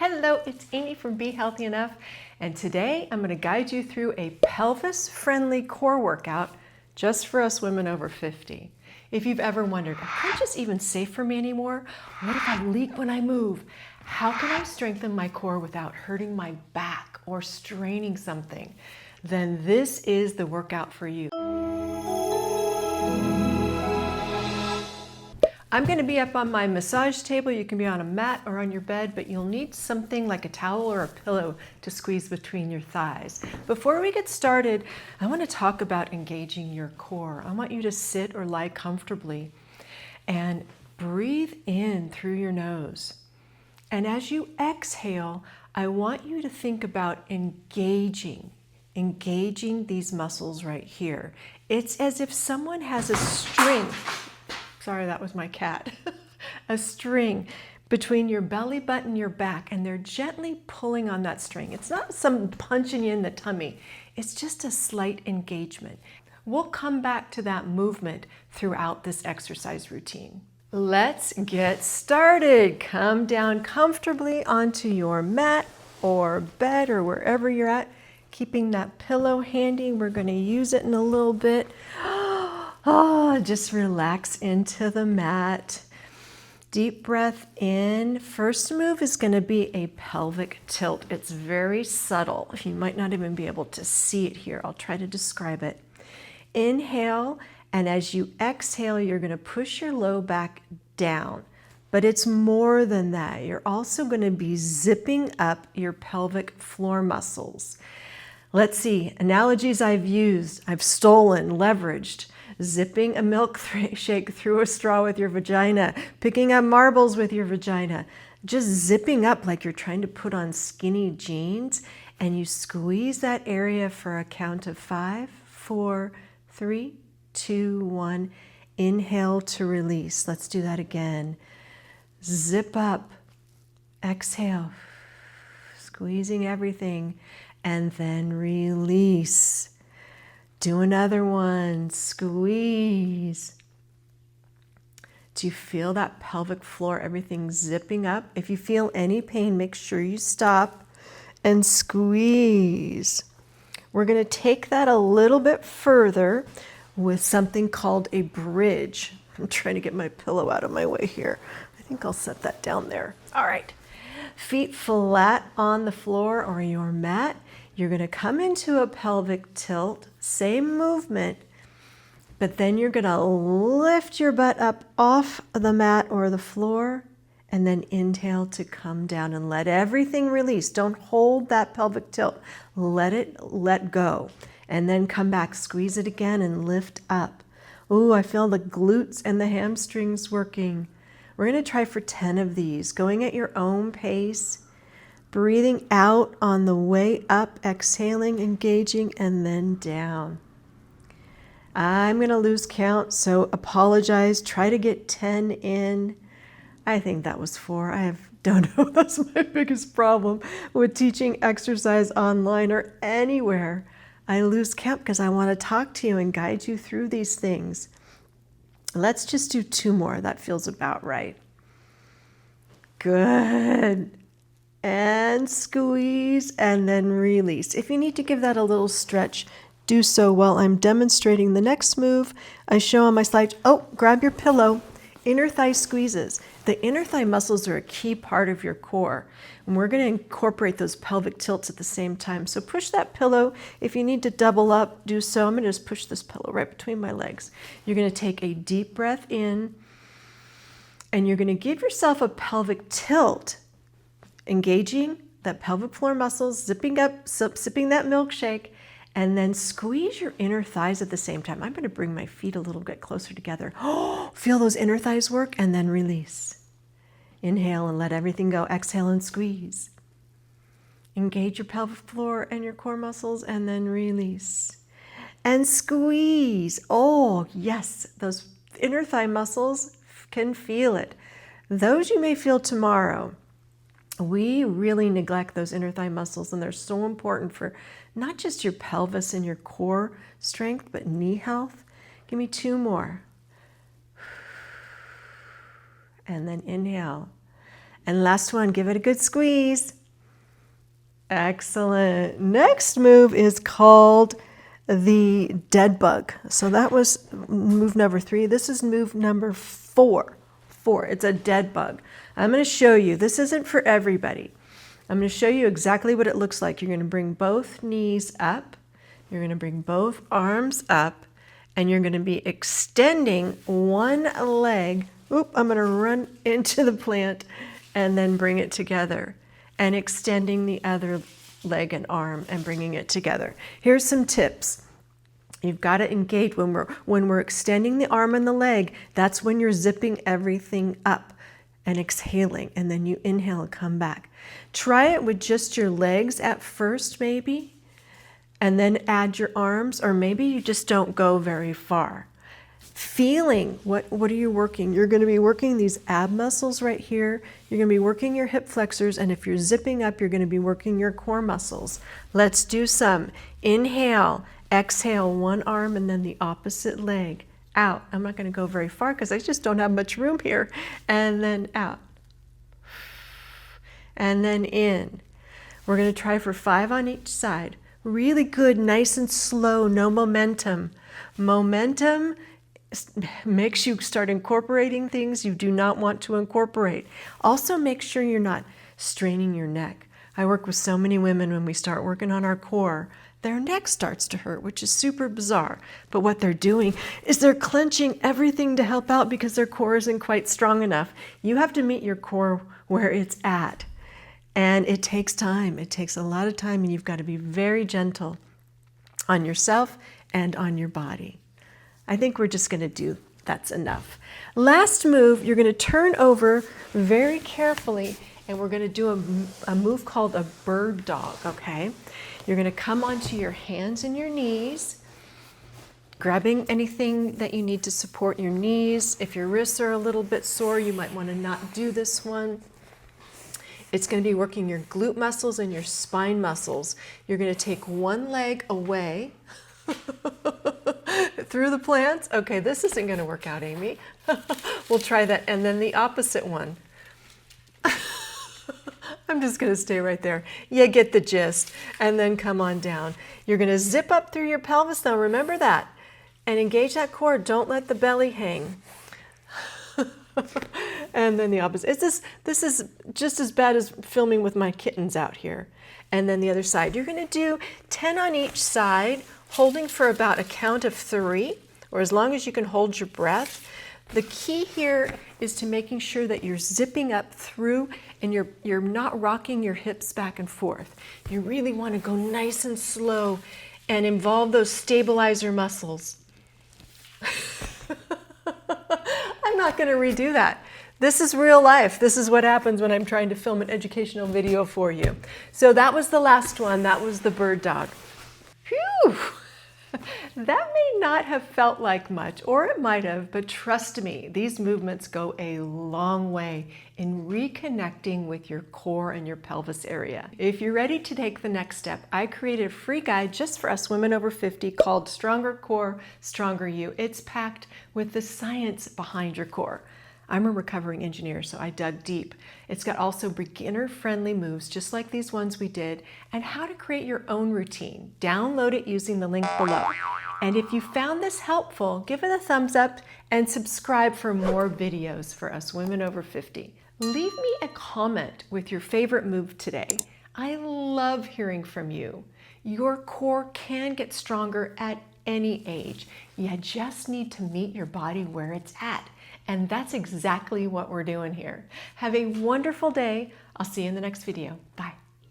Hello, it's Amy from Be Healthy Enough, and today I'm going to guide you through a pelvis-friendly core workout just for us women over 50. If you've ever wondered, are crunches even safe for me anymore? What if I leak when I move? How can I strengthen my core without hurting my back or straining something? Then this is the workout for you. I'm going to be up on my massage table. You can be on a mat or on your bed, but you'll need something like a towel or a pillow to squeeze between your thighs. Before we get started, I want to talk about engaging your core. I want you to sit or lie comfortably and breathe in through your nose. And as you exhale, I want you to think about engaging these muscles right here. It's as if someone has a string. Sorry, that was my cat. A string between your belly button and your back, and they're gently pulling on that string. It's not some punching you in the tummy. It's just a slight engagement. We'll come back to that movement throughout this exercise routine. Let's get started. Come down comfortably onto your mat or bed or wherever you're at, keeping that pillow handy. We're going to use it in a little bit. Just relax into the mat. Deep breath in. First move is going to be a pelvic tilt. It's very subtle. You might not even be able to see it here. I'll try to describe it. Inhale, and as you exhale, you're going to push your low back down. But it's more than that. You're also going to be zipping up your pelvic floor muscles. Let's see, analogies I've used, I've stolen, leveraged. Zipping a milkshake through a straw with your vagina, picking up marbles with your vagina, just zipping up like you're trying to put on skinny jeans, and you squeeze that area for a count of 5, 4, 3, 2, 1. Inhale to release. Let's do that again. Zip up, exhale, squeezing everything, and then release. Do another one, squeeze. Do you feel that pelvic floor, everything zipping up? If you feel any pain, make sure you stop and squeeze. We're going to take that a little bit further with something called a bridge. I'm trying to get my pillow out of my way here. I think I'll set that down there. All right. Feet flat on the floor or your mat. You're going to come into a pelvic tilt, same movement, but then you're going to lift your butt up off the mat or the floor, and then inhale to come down and let everything release. Don't hold that pelvic tilt. Let go. And then come back, squeeze it again and lift up. Ooh, I feel the glutes and the hamstrings working. We're going to try for 10 of these, going at your own pace. Breathing out on the way up, exhaling, engaging, and then down. I'm going to lose count, so apologize. Try to get 10 in. I think that was 4. Don't know. That's my biggest problem with teaching exercise online or anywhere. I lose count because I want to talk to you and guide you through these things. Let's just do 2 more. That feels about right. Good. And squeeze, and then release. If you need to give that a little stretch, do so while I'm demonstrating the next move. I show on my slide. Oh, grab your pillow. Inner thigh squeezes. The inner thigh muscles are a key part of your core, and we're going to incorporate those pelvic tilts at the same time. So push that pillow. If you need to double up, do so. I'm going to just push this pillow right between my legs. You're going to take a deep breath in, and you're going to give yourself a pelvic tilt. Engaging that pelvic floor muscles, zipping up, sipping that milkshake, and then squeeze your inner thighs at the same time. I'm going to bring my feet a little bit closer together. Oh, feel those inner thighs work, and then release. Inhale and let everything go. Exhale and squeeze. Engage your pelvic floor and your core muscles, and then release. And squeeze. Oh, yes, those inner thigh muscles can feel it. Those you may feel tomorrow. We really neglect those inner thigh muscles, and they're so important for not just your pelvis and your core strength, but knee health. Give me 2 more. And then inhale. And last one, give it a good squeeze. Excellent. Next move is called the dead bug. So that was move number 3. This is move number 4. It's a dead bug. I'm going to show you. This isn't for everybody. I'm going to show you exactly what it looks like. You're going to bring both knees up. You're going to bring both arms up. And you're going to be extending one leg. Oop, I'm going to run into the plant and then bring it together. And extending the other leg and arm and bringing it together. Here's some tips. You've got to engage when we're extending the arm and the leg. That's when you're zipping everything up and exhaling, and then you inhale and come back. Try it with just your legs at first, maybe, and then add your arms, or maybe you just don't go very far. Feeling, what are you working? You're going to be working these ab muscles right here. You're going to be working your hip flexors, and if you're zipping up, you're going to be working your core muscles. Let's do some. Inhale, exhale, one arm, and then the opposite leg. Out. I'm not going to go very far because I just don't have much room here. And then out. And then in. We're going to try for 5 on each side. Really good, nice and slow, no momentum. Momentum makes you start incorporating things you do not want to incorporate. Also, make sure you're not straining your neck. I work with so many women when we start working on our core, their neck starts to hurt, which is super bizarre. But what they're doing is they're clenching everything to help out because their core isn't quite strong enough. You have to meet your core where it's at. And it takes time. It takes a lot of time, and you've got to be very gentle on yourself and on your body. I think we're just going to do that's enough. Last move, you're going to turn over very carefully, and we're going to do a move called a bird dog, okay? You're going to come onto your hands and your knees, grabbing anything that you need to support your knees. If your wrists are a little bit sore, you might want to not do this one. It's going to be working your glute muscles and your spine muscles. You're going to take one leg away through the plants. Okay, this isn't going to work out, Amy. We'll try that. And then the opposite one. I'm just going to stay right there. You get the gist. And then come on down. You're going to zip up through your pelvis now. Remember that. And engage that core. Don't let the belly hang. And then the opposite. This is just as bad as filming with my kittens out here. And then the other side. You're going to do 10 on each side, holding for about a count of 3, or as long as you can hold your breath. The key here is to making sure that you're zipping up through and you're not rocking your hips back and forth. You really want to go nice and slow and involve those stabilizer muscles. I'm not going to redo that. This is real life. This is what happens when I'm trying to film an educational video for you. So that was the last one. That was the bird dog. Phew! That may not have felt like much, or it might have, but trust me, these movements go a long way in reconnecting with your core and your pelvis area. If you're ready to take the next step, I created a free guide just for us women over 50 called Stronger Core, Stronger You. It's packed with the science behind your core. I'm a recovering engineer, so I dug deep. It's got also beginner-friendly moves, just like these ones we did, and how to create your own routine. Download it using the link below. And if you found this helpful, give it a thumbs up and subscribe for more videos for us women over 50. Leave me a comment with your favorite move today. I love hearing from you. Your core can get stronger at any age. You just need to meet your body where it's at. And that's exactly what we're doing here. Have a wonderful day. I'll see you in the next video. Bye.